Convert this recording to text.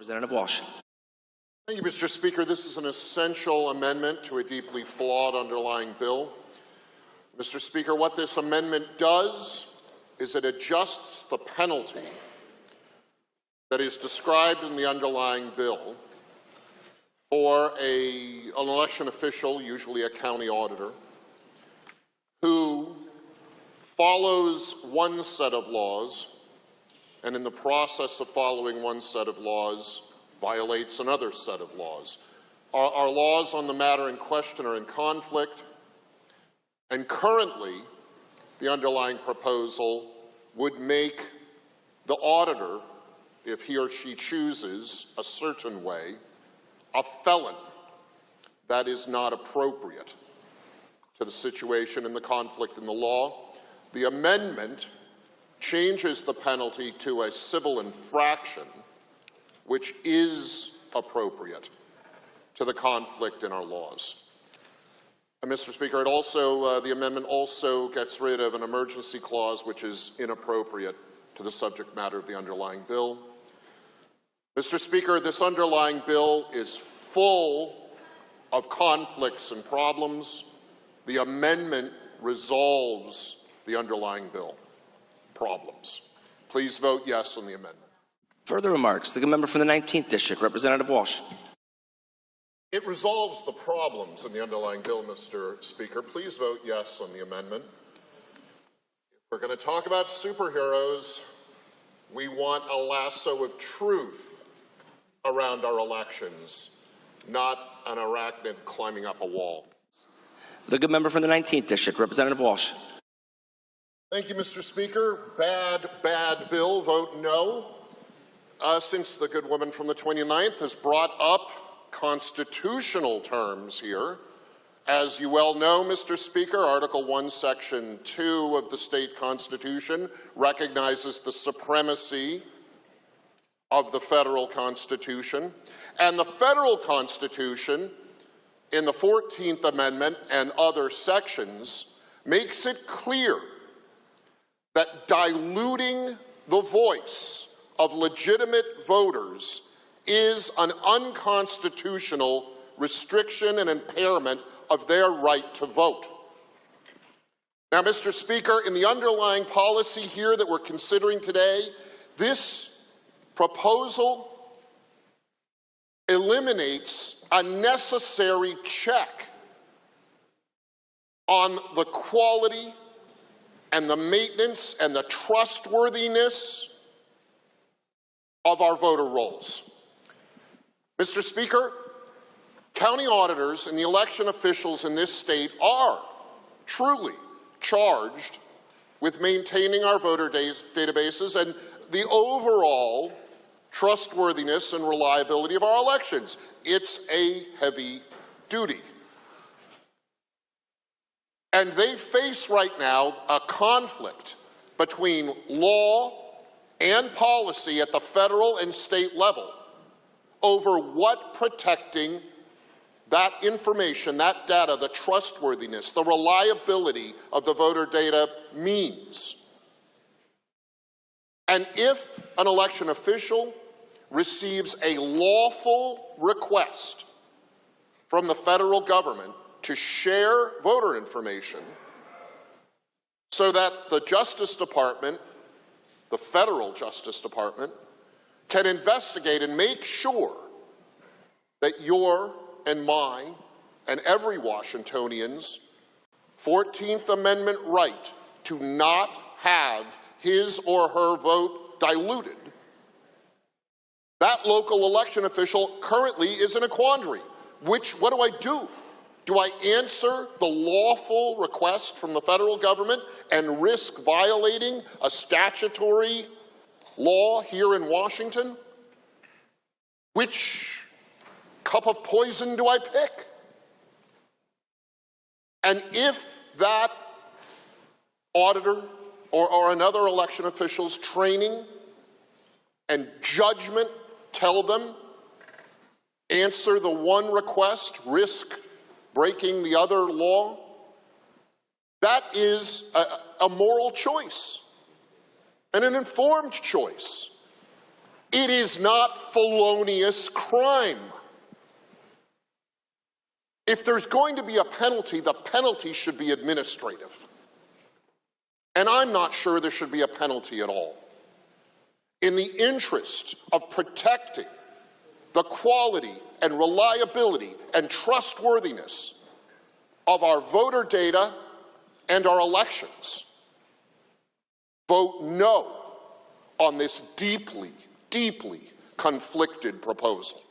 Representative Walsh. Thank you, Mr. Speaker. This is an essential amendment to a deeply flawed underlying bill. Mr. Speaker, what this amendment does is it adjusts the penalty that is described in the underlying bill for an election official, usually a county auditor, who follows one set of laws and in the process of following one set of laws violates another set of laws. Our laws on the matter in question are in conflict, and currently the underlying proposal would make the auditor, if he or she chooses a certain way, a felon. That is not appropriate to the situation and the conflict in the law. The amendment changes the penalty to a civil infraction, which is appropriate to the conflict in our laws. And Mr. Speaker, the amendment also gets rid of an emergency clause, which is inappropriate to the subject matter of the underlying bill. Mr. Speaker, this underlying bill is full of conflicts and problems. The amendment resolves the underlying bill problems. Please vote yes on the amendment. Further remarks, the member from the 19th District, Representative Walsh. It resolves the problems in the underlying bill, Mr. Speaker. Please vote yes on the amendment. If we're going to talk about superheroes, we want a lasso of truth around our elections, not an arachnid climbing up a wall. The good member from the 19th District, Representative Walsh. Thank you, Mr. Speaker. Bad bill. Vote no. Since the good woman from the 29th has brought up constitutional terms here, as you well know, Mr. Speaker, Article 1, Section 2 of the state constitution recognizes the supremacy of the federal constitution, and the federal constitution in the 14th Amendment and other sections makes it clear that diluting the voice of legitimate voters is an unconstitutional restriction and impairment of their right to vote. Now, Mr. Speaker, in the underlying policy here that we're considering today, this proposal eliminates a necessary check on the quality and the maintenance and the trustworthiness of our voter rolls. Mr. Speaker, county auditors and the election officials in this state are truly charged with maintaining our voter databases and the overall trustworthiness and reliability of our elections. It's a heavy duty. And they face right now a conflict between law and policy at the federal and state level over what protecting that information, that data, the trustworthiness, the reliability of the voter data means. And if an election official receives a lawful request from the federal government to share voter information so that the Justice Department, the federal Justice Department, can investigate and make sure that your and my and every Washingtonian's 14th Amendment right to not have his or her vote diluted, that local election official currently is in a quandary. What do I do? Do I answer the lawful request from the federal government and risk violating a statutory law here in Washington? Which cup of poison do I pick? And if that auditor or another election official's training and judgment tell them answer the one request, risk breaking the other law, that is a moral choice and an informed choice. It is not felonious crime. If there's going to be a penalty, the penalty should be administrative. And I'm not sure there should be a penalty at all. In the interest of protecting the quality and reliability and trustworthiness of our voter data and our elections, vote no on this deeply, deeply conflicted proposal.